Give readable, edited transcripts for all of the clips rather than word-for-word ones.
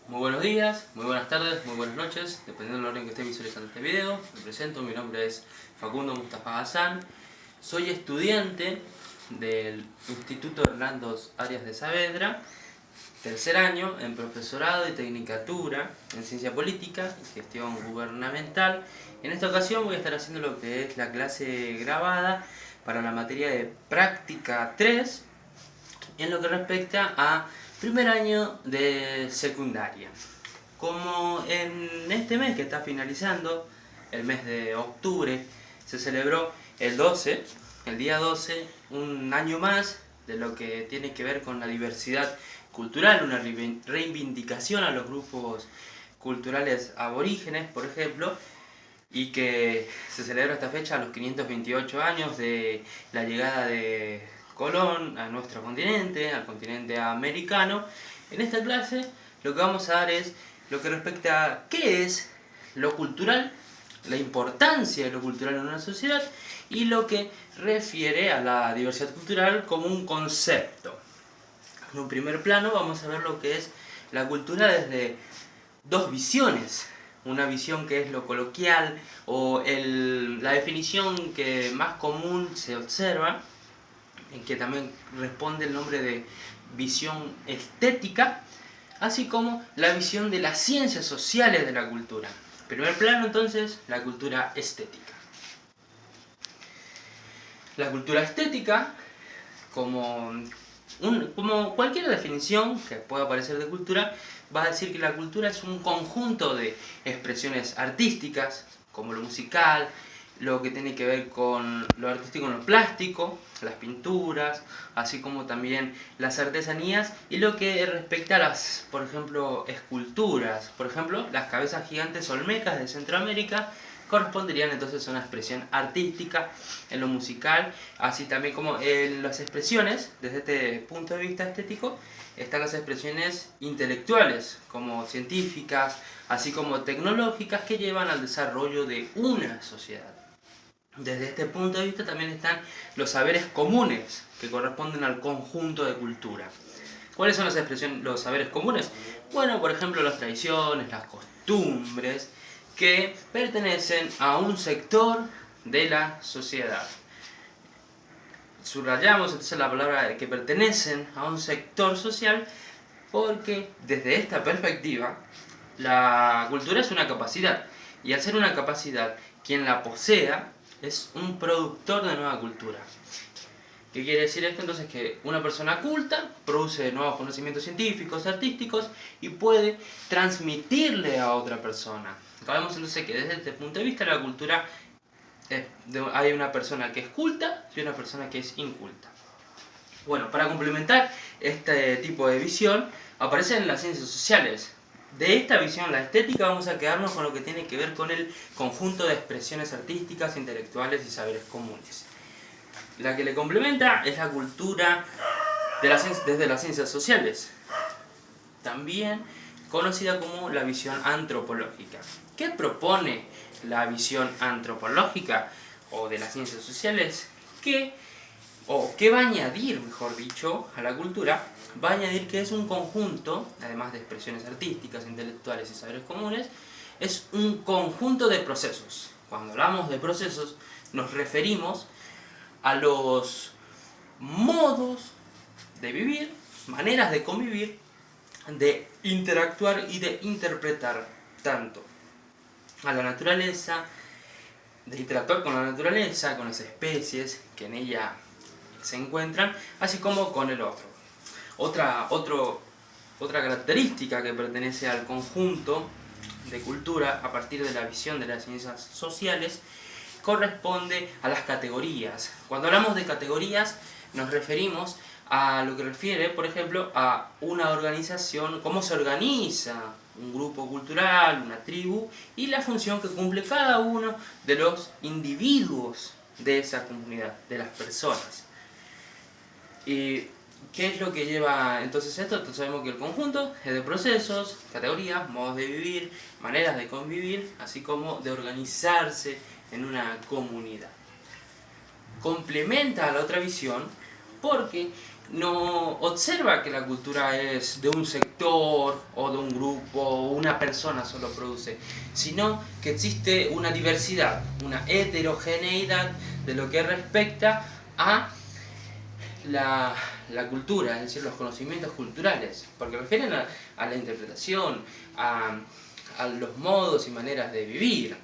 Muy buenos días, muy buenas tardes, muy buenas noches, dependiendo del orden que esté visualizando este video. Me presento, mi nombre es Facundo Mustafa Hassan, soy estudiante del Instituto Hernando Arias de Saavedra, tercer año en profesorado y tecnicatura en Ciencia Política y Gestión Gubernamental. En esta ocasión voy a estar haciendo lo que es la clase grabada para la materia de Práctica 3 en lo que respecta a primer año de secundaria. Como en este mes que está finalizando, el mes de octubre, se celebró el día 12, un año más de lo que tiene que ver con la diversidad cultural, una reivindicación a los grupos culturales aborígenes, por ejemplo, y que se celebra esta fecha a los 528 años de la llegada de Colón a nuestro continente, al continente americano. En esta clase lo que vamos a dar es lo que respecta a qué es lo cultural, la importancia de lo cultural en una sociedad y lo que refiere a la diversidad cultural como un concepto. En un primer plano vamos a ver lo que es la cultura desde dos visiones. Una visión que es lo coloquial o la definición que más común se observa, en que también responde el nombre de visión estética, así como la visión de las ciencias sociales de la cultura. Primer plano entonces, la cultura estética. La cultura estética, como cualquier definición que pueda aparecer de cultura, va a decir que la cultura es un conjunto de expresiones artísticas, como lo musical, lo que tiene que ver con lo artístico en lo plástico, las pinturas, así como también las artesanías y lo que respecta a las, por ejemplo, esculturas. Por ejemplo, las cabezas gigantes olmecas de Centroamérica corresponderían entonces a una expresión artística en lo musical, así también como en las expresiones, desde este punto de vista estético, están las expresiones intelectuales, como científicas, así como tecnológicas, que llevan al desarrollo de una sociedad. Desde este punto de vista también están los saberes comunes, que corresponden al conjunto de cultura. ¿Cuáles son los saberes comunes? Bueno, por ejemplo, las tradiciones, las costumbres, que pertenecen a un sector de la sociedad. Subrayamos entonces la palabra que pertenecen a un sector social porque desde esta perspectiva la cultura es una capacidad y al ser una capacidad, quien la posea es un productor de nueva cultura. ¿Qué quiere decir esto? Entonces que una persona culta produce nuevos conocimientos científicos, artísticos y puede transmitirle a otra persona. Sabemos entonces que desde este punto de vista la cultura hay una persona que es culta y una persona que es inculta. Bueno, para complementar este tipo de visión aparecen las ciencias sociales. De esta visión, la estética, vamos a quedarnos con lo que tiene que ver con el conjunto de expresiones artísticas, intelectuales y saberes comunes. La que le complementa es la cultura desde las ciencias sociales, también conocida como la visión antropológica. ¿Qué propone la visión antropológica o de las ciencias sociales? ¿Qué va a añadir, mejor dicho, a la cultura? Va a añadir que es un conjunto, además de expresiones artísticas, intelectuales y saberes comunes, es un conjunto de procesos. Cuando hablamos de procesos, nos referimos a los modos de vivir, maneras de convivir, de interactuar y de interpretar tanto a la naturaleza, de interactuar con la naturaleza, con las especies que en ella se encuentran, así como con el otro. Otra característica que pertenece al conjunto de cultura a partir de la visión de las ciencias sociales corresponde a las categorías. Cuando hablamos de categorías nos referimos a lo que refiere, por ejemplo, a una organización, cómo se organiza un grupo cultural, una tribu, y la función que cumple cada uno de los individuos de esa comunidad, de las personas. ¿Y qué es lo que lleva entonces esto? Entonces sabemos que el conjunto es de procesos, categorías, modos de vivir, maneras de convivir, así como de organizarse en una comunidad. Complementa a la otra visión porque no observa que la cultura es de un sector o de un grupo o una persona solo produce, sino que existe una diversidad, una heterogeneidad de lo que respecta a la cultura, es decir, los conocimientos culturales, porque refieren a la interpretación, a los modos y maneras de vivir.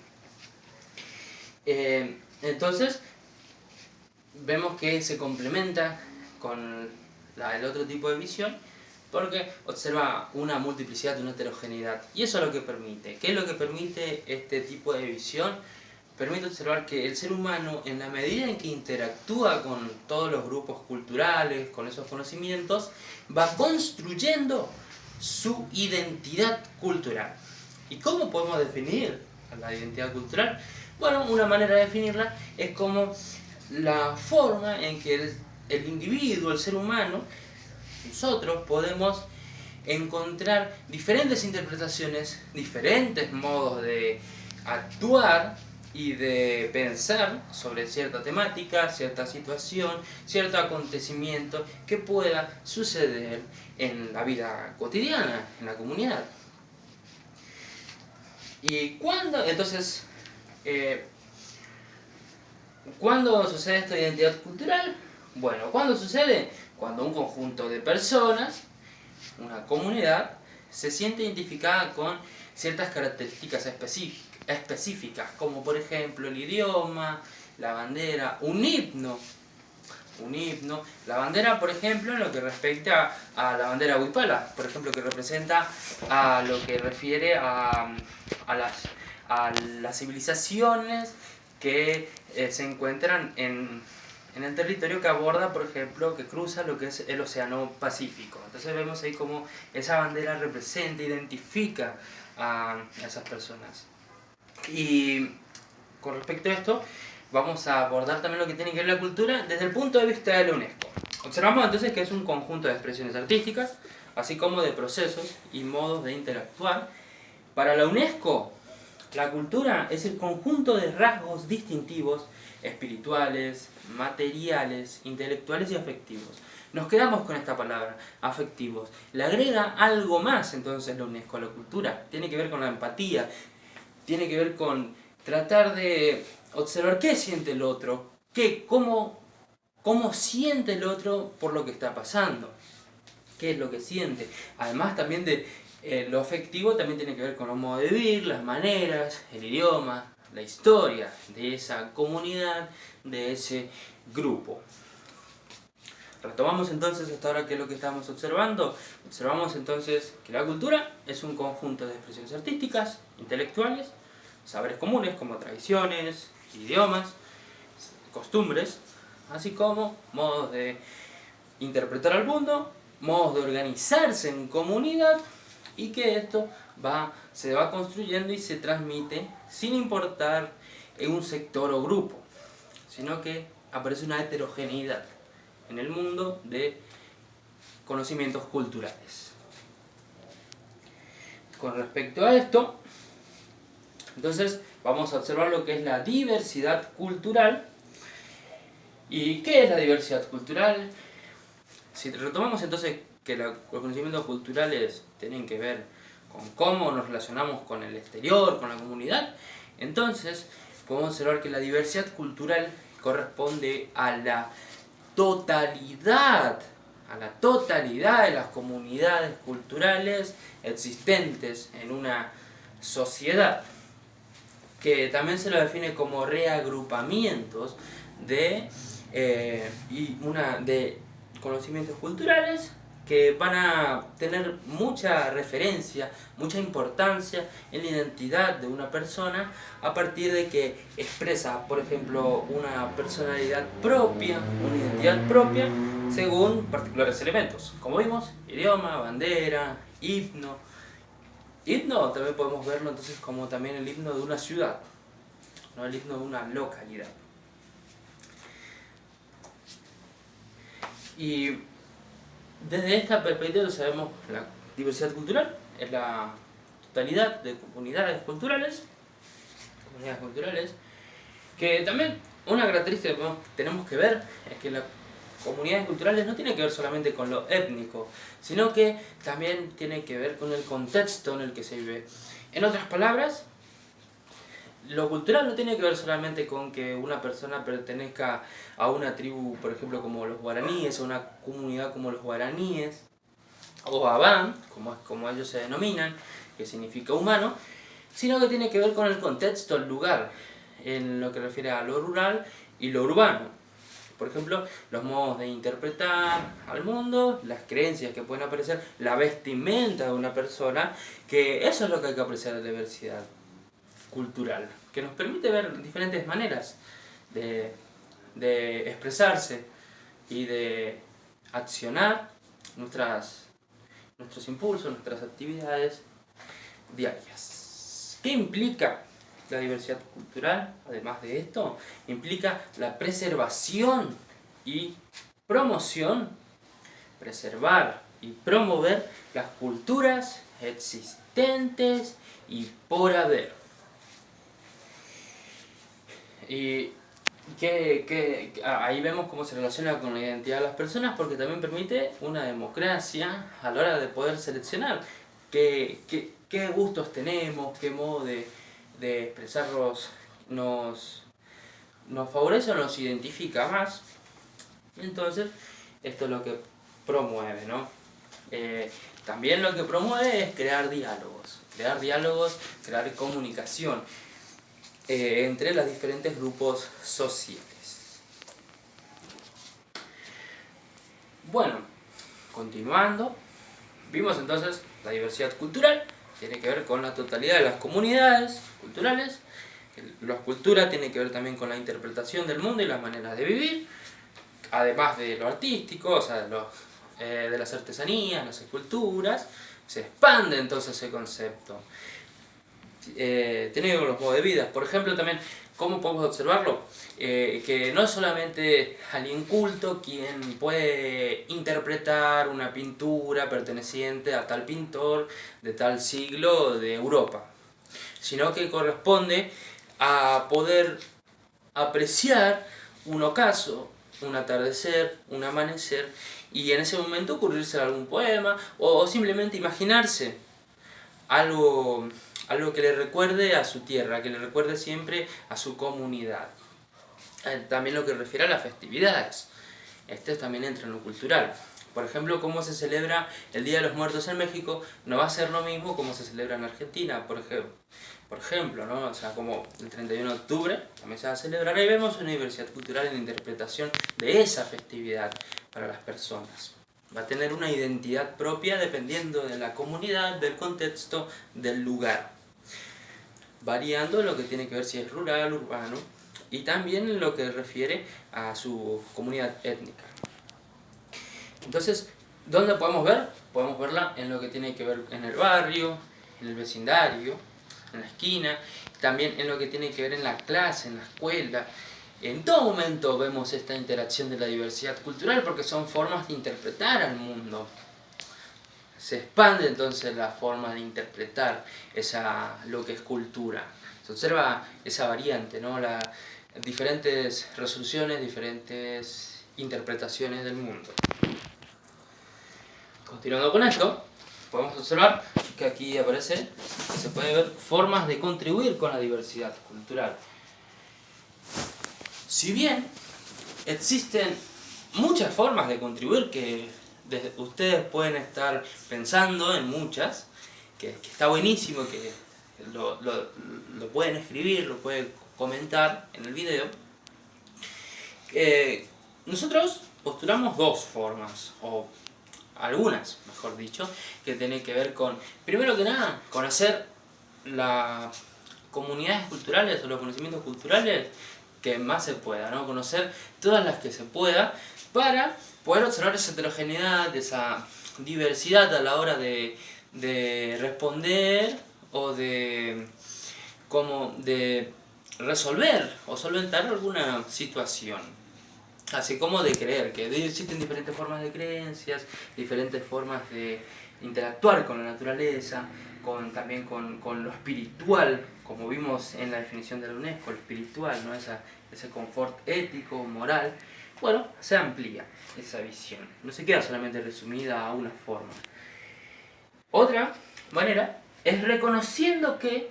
Entonces, vemos que se complementa con el otro tipo de visión porque observa una multiplicidad, una heterogeneidad. Y eso es lo que permite. ¿Qué es lo que permite este tipo de visión? Permite observar que el ser humano, en la medida en que interactúa con todos los grupos culturales, con esos conocimientos, va construyendo su identidad cultural. ¿Y cómo podemos definir la identidad cultural? Bueno, una manera de definirla es como la forma en que el individuo, el ser humano, nosotros podemos encontrar diferentes interpretaciones, diferentes modos de actuar y de pensar sobre cierta temática, cierta situación, cierto acontecimiento que pueda suceder en la vida cotidiana, en la comunidad. ¿Y cuándo? Entonces, ¿cuándo sucede esta identidad cultural? Bueno, ¿cuándo sucede? Cuando un conjunto de personas, una comunidad, se siente identificada con ciertas características específicas, como por ejemplo el idioma, la bandera, un himno. La bandera, por ejemplo, en lo que respecta a la bandera huipala, por ejemplo, que representa a lo que refiere a las civilizaciones que se encuentran en el territorio que aborda, por ejemplo, que cruza lo que es el Océano Pacífico. Entonces vemos ahí cómo esa bandera representa, identifica a esas personas. Y con respecto a esto, vamos a abordar también lo que tiene que ver la cultura desde el punto de vista de la UNESCO. Observamos entonces que es un conjunto de expresiones artísticas, así como de procesos y modos de interactuar. Para la UNESCO, la cultura es el conjunto de rasgos distintivos, espirituales, materiales, intelectuales y afectivos. Nos quedamos con esta palabra, afectivos. Le agrega algo más entonces la UNESCO a la cultura. Tiene que ver con la empatía, tiene que ver con tratar de observar qué siente el otro, cómo siente el otro por lo que está pasando, qué es lo que siente. Además también de lo afectivo también tiene que ver con los modos de vivir, las maneras, el idioma, la historia de esa comunidad, de ese grupo. Retomamos entonces hasta ahora qué es lo que estamos observando. Observamos entonces que la cultura es un conjunto de expresiones artísticas, intelectuales, saberes comunes como tradiciones, idiomas, costumbres, así como modos de interpretar al mundo, modos de organizarse en comunidad, y que esto se va construyendo y se transmite sin importar en un sector o grupo, sino que aparece una heterogeneidad en el mundo de conocimientos culturales. Con respecto a esto, entonces vamos a observar lo que es la diversidad cultural. ¿Y qué es la diversidad cultural? Si retomamos entonces que los conocimientos culturales tienen que ver con cómo nos relacionamos con el exterior, con la comunidad, entonces podemos observar que la diversidad cultural corresponde a la totalidad de las comunidades culturales existentes en una sociedad, que también se lo define como reagrupamientos de conocimientos culturales que van a tener mucha referencia, mucha importancia en la identidad de una persona a partir de que expresa, por ejemplo, una personalidad propia, una identidad propia, según particulares elementos. Como vimos, idioma, bandera, himno. Himno también podemos verlo entonces como también el himno de una ciudad, no el himno de una localidad. Y desde esta perspectiva sabemos la diversidad cultural es la totalidad de comunidades culturales, que también una característica que tenemos que ver es que la comunidades culturales no tiene que ver solamente con lo étnico, sino que también tiene que ver con el contexto en el que se vive. En otras palabras, lo cultural no tiene que ver solamente con que una persona pertenezca a una tribu, por ejemplo, como los guaraníes, o una comunidad como los guaraníes, o Abán, como ellos se denominan, que significa humano, sino que tiene que ver con el contexto, el lugar, en lo que refiere a lo rural y lo urbano. Por ejemplo, los modos de interpretar al mundo, las creencias que pueden aparecer, la vestimenta de una persona, que eso es lo que hay que apreciar de la diversidad cultural, que nos permite ver diferentes maneras de expresarse y de accionar nuestros impulsos, nuestras actividades diarias. ¿Qué implica la diversidad cultural? Además de esto, implica la preservación y promoción, preservar y promover las culturas existentes y por haber. Y ahí vemos cómo se relaciona con la identidad de las personas, porque también permite una democracia a la hora de poder seleccionar qué gustos tenemos, qué modo de expresarlos nos favorece o nos identifica más. Entonces, esto es lo que promueve, ¿no? También lo que promueve es crear diálogos, crear comunicación entre los diferentes grupos sociales. Bueno, continuando, vimos entonces la diversidad cultural, tiene que ver con la totalidad de las comunidades culturales. La cultura tiene que ver también con la interpretación del mundo y las maneras de vivir, además de lo artístico, o sea, de las artesanías, las esculturas. Se expande entonces ese concepto. Tiene que ver con los modos de vida. Por ejemplo, también, ¿cómo podemos observarlo? Que no es solamente alguien culto quien puede interpretar una pintura perteneciente a tal pintor de tal siglo de Europa, sino que corresponde a poder apreciar un ocaso, un atardecer, un amanecer, y en ese momento ocurrirse algún poema o simplemente imaginarse algo que le recuerde a su tierra, que le recuerde siempre a su comunidad. También lo que refiere a las festividades. Este también entra en lo cultural. Por ejemplo, cómo se celebra el Día de los Muertos en México no va a ser lo mismo como se celebra en Argentina, por ejemplo, ¿no? O sea, como el 31 de octubre también se va a celebrar. Ahí vemos una diversidad cultural en la interpretación de esa festividad para las personas. Va a tener una identidad propia dependiendo de la comunidad, del contexto, del lugar, variando lo que tiene que ver si es rural, urbano, y también lo que refiere a su comunidad étnica. Entonces, ¿dónde podemos ver? Podemos verla en lo que tiene que ver en el barrio, en el vecindario, en la esquina, también en lo que tiene que ver en la clase, en la escuela. En todo momento vemos esta interacción de la diversidad cultural porque son formas de interpretar al mundo. Se expande entonces la forma de interpretar lo que es cultura. Se observa esa variante, ¿no? Diferentes resoluciones, diferentes interpretaciones del mundo. Continuando con esto, podemos observar que aquí aparece, se puede ver formas de contribuir con la diversidad cultural. Si bien existen muchas formas de contribuir, que ustedes pueden estar pensando en muchas, que está buenísimo, que lo pueden escribir, lo pueden comentar en el video, nosotros postulamos dos formas, o algunas, mejor dicho, que tienen que ver con, primero que nada, conocer las comunidades culturales o los conocimientos culturales que más se pueda, ¿no? Conocer todas las que se pueda para poder observar esa heterogeneidad, esa diversidad a la hora de responder o de resolver o solventar alguna situación. Así como de creer, que existen diferentes formas de creencias, diferentes formas de interactuar con la naturaleza, también con lo espiritual, como vimos en la definición de la UNESCO, lo espiritual, ¿no? Ese confort ético, moral, bueno, se amplía esa visión. No se queda solamente resumida a una forma. Otra manera es reconociendo que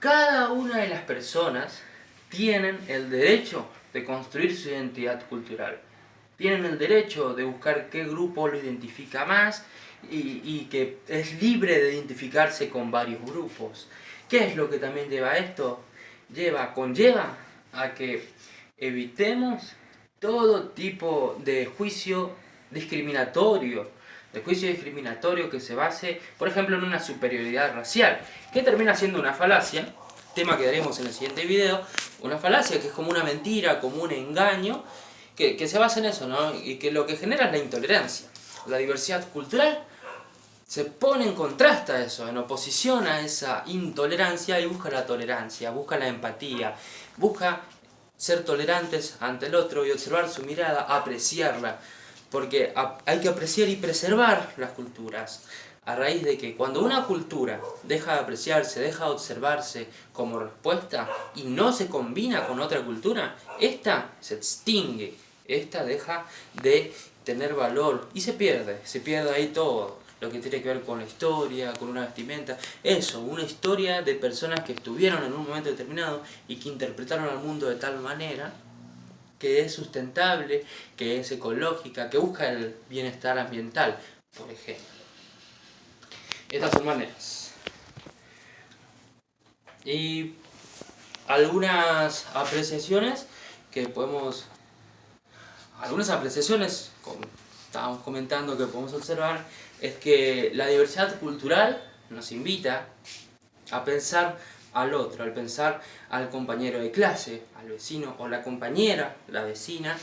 cada una de las personas tienen el derecho de construir su identidad cultural. Tienen el derecho de buscar qué grupo lo identifica más y que es libre de identificarse con varios grupos. ¿Qué es lo que también lleva a esto? Conlleva a que evitemos todo tipo de juicio discriminatorio. De juicio discriminatorio que se base, por ejemplo, en una superioridad racial, que termina siendo una falacia, tema que daremos en el siguiente video, una falacia que es como una mentira, como un engaño, que se basa en eso, ¿no? Y que lo que genera es la intolerancia. La diversidad cultural se pone en contraste a eso, en oposición a esa intolerancia, y busca la tolerancia, busca la empatía, busca ser tolerantes ante el otro y observar su mirada, apreciarla, porque hay que apreciar y preservar las culturas, a raíz de que cuando una cultura deja de apreciarse, deja de observarse como respuesta y no se combina con otra cultura, esta se extingue, esta deja de tener valor y se pierde ahí todo. Lo que tiene que ver con la historia, con una vestimenta, eso, una historia de personas que estuvieron en un momento determinado y que interpretaron al mundo de tal manera que es sustentable, que es ecológica, que busca el bienestar ambiental, por ejemplo. Estas son maneras. Y algunas apreciaciones que podemos... Algunas apreciaciones, como estábamos comentando, que podemos observar, es que la diversidad cultural nos invita a pensar al otro, al pensar al compañero de clase, al vecino o la compañera, la vecina,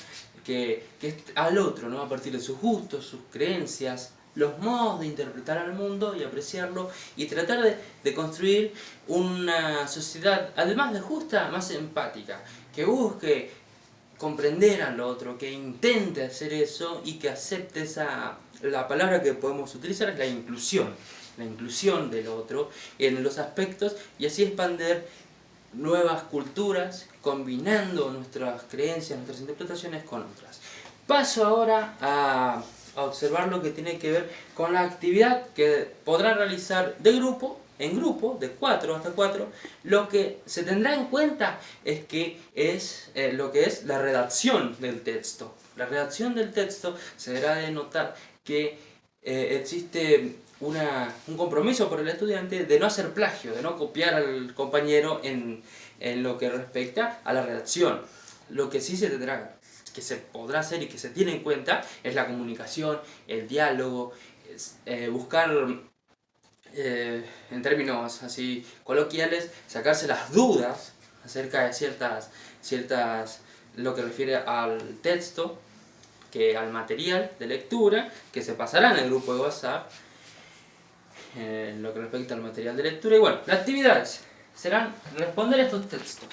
que es al otro, ¿no? A partir de sus gustos, sus creencias, los modos de interpretar al mundo y apreciarlo y tratar de construir una sociedad, además de justa, más empática, que busque comprender al otro, que intente hacer eso y que acepte esa... La palabra que podemos utilizar es la inclusión del otro en los aspectos y así expander nuevas culturas combinando nuestras creencias, nuestras interpretaciones con otras. Paso ahora a observar lo que tiene que ver con la actividad que podrá realizar de grupo, en grupo, de 4 hasta 4, lo que se tendrá en cuenta es que es lo que es la redacción del texto. La redacción del texto se deberá de notar que existe un compromiso por el estudiante de no hacer plagio, de no copiar al compañero en lo que respecta a la redacción. Lo que sí que se podrá hacer y que se tiene en cuenta es la comunicación, el diálogo, buscar, en términos así coloquiales, sacarse las dudas acerca de ciertas lo que refiere al texto, al material de lectura que se pasará en el grupo de WhatsApp, en lo que respecta al material de lectura. Y bueno, las actividades serán responder a estos textos.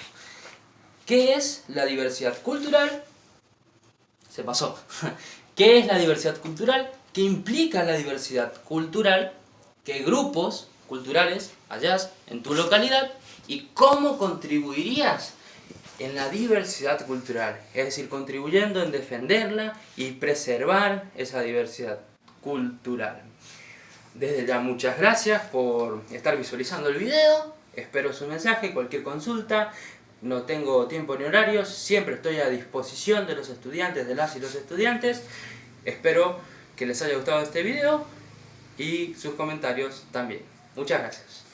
¿Qué es la diversidad cultural? Se pasó. ¿Qué es la diversidad cultural? ¿Qué implica la diversidad cultural? ¿Qué grupos culturales hallás en tu localidad? ¿Y cómo contribuirías en la diversidad cultural? Es decir, contribuyendo en defenderla y preservar esa diversidad cultural. Desde ya muchas gracias por estar visualizando el video. Espero su mensaje, cualquier consulta. No tengo tiempo ni horarios, siempre estoy a disposición de los estudiantes, de las y los estudiantes. Espero que les haya gustado este video y sus comentarios también. Muchas gracias.